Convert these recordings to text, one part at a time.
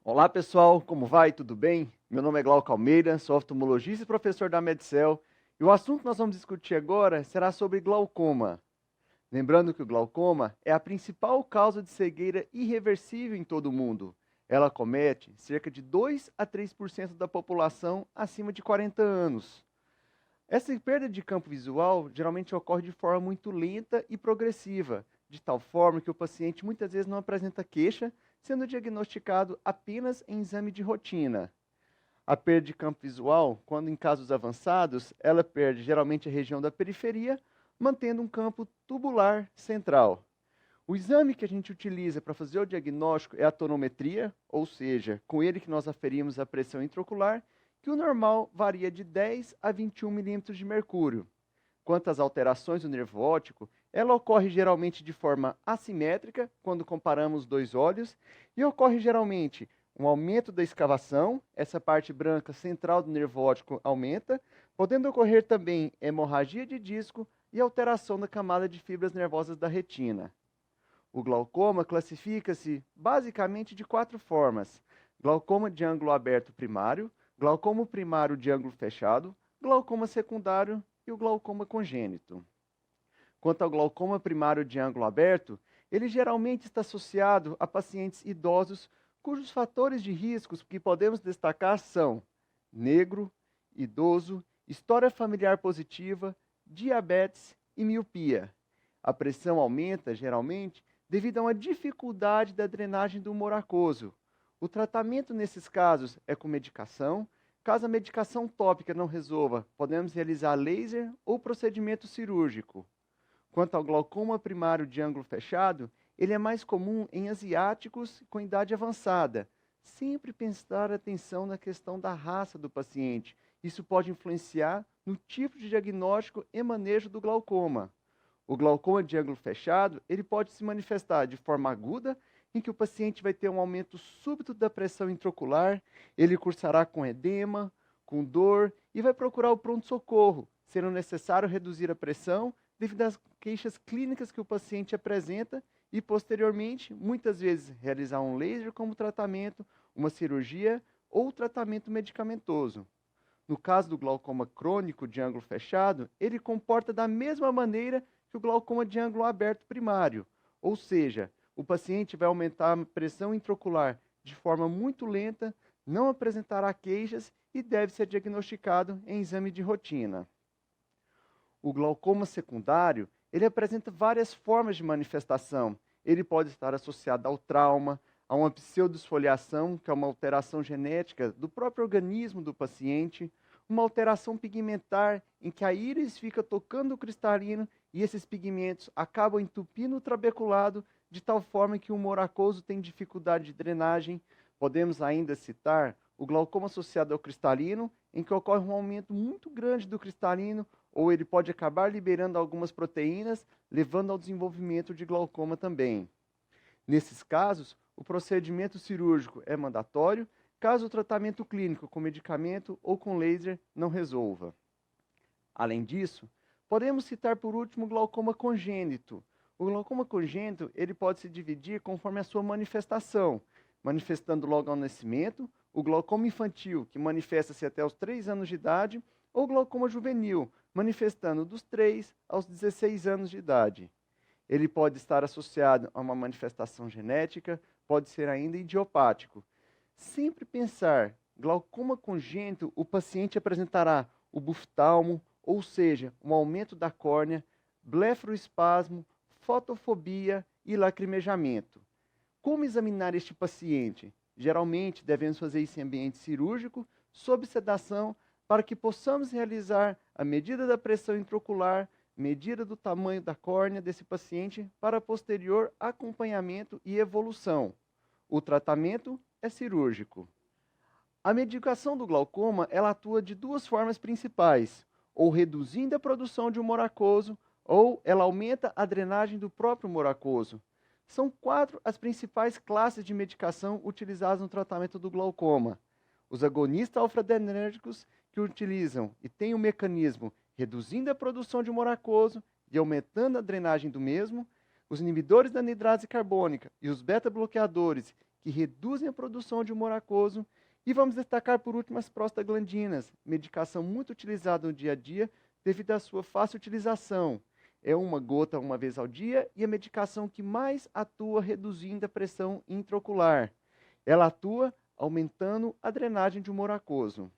Olá pessoal, como vai? Tudo bem? Meu nome é Glauco Almeida, sou oftalmologista e professor da Medcel, e o assunto que nós vamos discutir agora será sobre glaucoma. Lembrando que o glaucoma é a principal causa de cegueira irreversível em todo o mundo. Ela acomete cerca de 2 a 3% da população acima de 40 anos. Essa perda de campo visual geralmente ocorre de forma muito lenta e progressiva, de tal forma que o paciente muitas vezes não apresenta queixa, sendo diagnosticado apenas em exame de rotina. A perda de campo visual, quando em casos avançados, ela perde geralmente a região da periferia, mantendo um campo tubular central. O exame que a gente utiliza para fazer o diagnóstico é a tonometria, ou seja, com ele que nós aferimos a pressão intraocular, que o normal varia de 10 a 21 milímetros de mercúrio. Quanto às alterações do nervo óptico, ela ocorre geralmente de forma assimétrica quando comparamos dois olhos e ocorre geralmente um aumento da escavação, essa parte branca central do nervo óptico aumenta, podendo ocorrer também hemorragia de disco e alteração da camada de fibras nervosas da retina. O glaucoma classifica-se basicamente de 4 formas: glaucoma de ângulo aberto primário, glaucoma primário de ângulo fechado, glaucoma secundário e o glaucoma congênito. Quanto ao glaucoma primário de ângulo aberto, ele geralmente está associado a pacientes idosos cujos fatores de riscos que podemos destacar são negro, idoso, história familiar positiva, diabetes e miopia. A pressão aumenta, geralmente, devido a uma dificuldade da drenagem do humor aquoso. O tratamento nesses casos é com medicação. Caso a medicação tópica não resolva, podemos realizar laser ou procedimento cirúrgico. Quanto ao glaucoma primário de ângulo fechado, ele é mais comum em asiáticos com idade avançada. Sempre prestar atenção na questão da raça do paciente. Isso pode influenciar no tipo de diagnóstico e manejo do glaucoma. O glaucoma de ângulo fechado, ele pode se manifestar de forma aguda, em que o paciente vai ter um aumento súbito da pressão intraocular, ele cursará com edema, com dor e vai procurar o pronto-socorro, sendo necessário reduzir a pressão devido às queixas clínicas que o paciente apresenta e, posteriormente, muitas vezes, realizar um laser como tratamento, uma cirurgia ou tratamento medicamentoso. No caso do glaucoma crônico de ângulo fechado, ele comporta da mesma maneira que o glaucoma de ângulo aberto primário, ou seja, o paciente vai aumentar a pressão intraocular de forma muito lenta, não apresentará queixas e deve ser diagnosticado em exame de rotina. O glaucoma secundário, ele apresenta várias formas de manifestação. Ele pode estar associado ao trauma, a uma pseudoesfoliação, que é uma alteração genética do próprio organismo do paciente, uma alteração pigmentar, em que a íris fica tocando o cristalino e esses pigmentos acabam entupindo o trabeculado, de tal forma que o humor aquoso tem dificuldade de drenagem. Podemos ainda citar o glaucoma associado ao cristalino, em que ocorre um aumento muito grande do cristalino, ou ele pode acabar liberando algumas proteínas, levando ao desenvolvimento de glaucoma também. Nesses casos, o procedimento cirúrgico é mandatório, caso o tratamento clínico com medicamento ou com laser não resolva. Além disso, podemos citar por último o glaucoma congênito. O glaucoma congênito, ele pode se dividir conforme a sua manifestação, manifestando logo ao nascimento, o glaucoma infantil, que manifesta-se até os 3 anos de idade, ou o glaucoma juvenil, manifestando dos 3 aos 16 anos de idade. Ele pode estar associado a uma manifestação genética, pode ser ainda idiopático. Sempre pensar, glaucoma congênito, o paciente apresentará o buftalmo, ou seja, um aumento da córnea, blefaroespasmo, fotofobia e lacrimejamento. Como examinar este paciente? Geralmente, devemos fazer isso em ambiente cirúrgico, sob sedação, para que possamos realizar a medida da pressão intraocular, medida do tamanho da córnea desse paciente para posterior acompanhamento e evolução. O tratamento é cirúrgico. A medicação do glaucoma, ela atua de 2 formas principais, ou reduzindo a produção de humor aquoso, ou ela aumenta a drenagem do próprio humor aquoso. São 4 as principais classes de medicação utilizadas no tratamento do glaucoma. Os agonistas alfa-adrenérgicos, que utilizam e têm o mecanismo reduzindo a produção de humor aquoso e aumentando a drenagem do mesmo, os inibidores da anidrase carbônica e os beta-bloqueadores, que reduzem a produção de humor aquoso. E vamos destacar por último as prostaglandinas, medicação muito utilizada no dia a dia devido à sua fácil utilização. É uma gota uma vez ao dia e a medicação que mais atua reduzindo a pressão intraocular. Ela atua aumentando a drenagem de humor aquoso.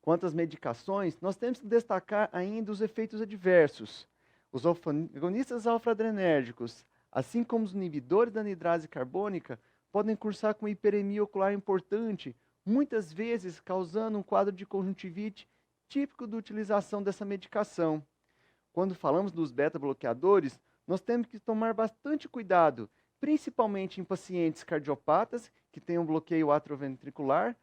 Quanto às medicações, nós temos que destacar ainda os efeitos adversos. Os agonistas alfa-adrenérgicos, assim como os inibidores da anidrase carbônica, podem cursar com hiperemia ocular importante, muitas vezes causando um quadro de conjuntivite típico da utilização dessa medicação. Quando falamos dos beta-bloqueadores, nós temos que tomar bastante cuidado, principalmente em pacientes cardiopatas que tenham bloqueio atrioventricular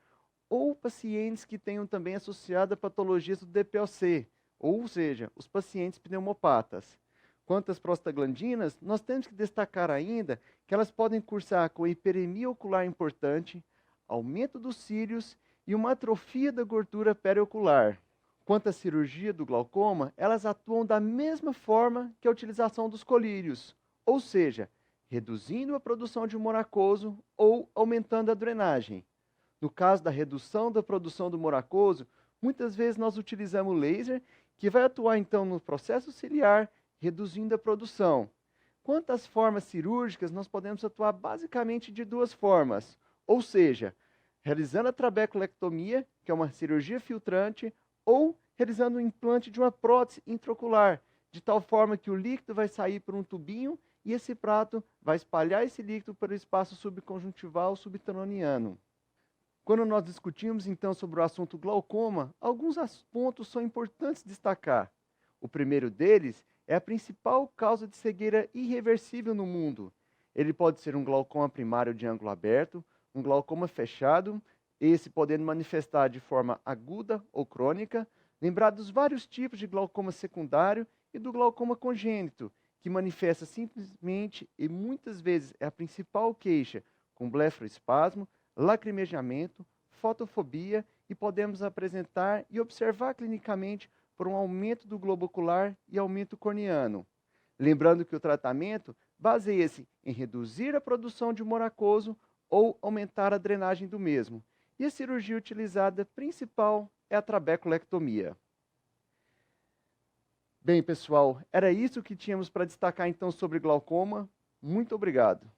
ou pacientes que tenham também associada patologias do DPOC, ou seja, os pacientes pneumopatas. Quanto às prostaglandinas, nós temos que destacar ainda que elas podem cursar com hiperemia ocular importante, aumento dos cílios e uma atrofia da gordura periocular. Quanto à cirurgia do glaucoma, elas atuam da mesma forma que a utilização dos colírios, ou seja, reduzindo a produção de humor aquoso ou aumentando a drenagem. No caso da redução da produção do humor aquoso, muitas vezes nós utilizamos laser, que vai atuar então no processo ciliar, reduzindo a produção. Quanto às formas cirúrgicas, nós podemos atuar basicamente de duas formas, ou seja, realizando a trabeculectomia, que é uma cirurgia filtrante, ou realizando o implante de uma prótese intraocular, de tal forma que o líquido vai sair por um tubinho e esse prato vai espalhar esse líquido para o espaço subconjuntival subterrâneo. Quando nós discutimos então sobre o assunto glaucoma, alguns pontos são importantes destacar. O primeiro deles é a principal causa de cegueira irreversível no mundo. Ele pode ser um glaucoma primário de ângulo aberto, um glaucoma fechado, esse podendo manifestar de forma aguda ou crônica, lembrar dos vários tipos de glaucoma secundário e do glaucoma congênito, que manifesta simplesmente e muitas vezes é a principal queixa, com blefaroespasmo, lacrimejamento, fotofobia e podemos apresentar e observar clinicamente por um aumento do globo ocular e aumento corneano. Lembrando que o tratamento baseia-se em reduzir a produção de humor aquoso ou aumentar a drenagem do mesmo. E a cirurgia utilizada principal é a trabeculectomia. Bem, pessoal, era isso que tínhamos para destacar então sobre glaucoma. Muito obrigado.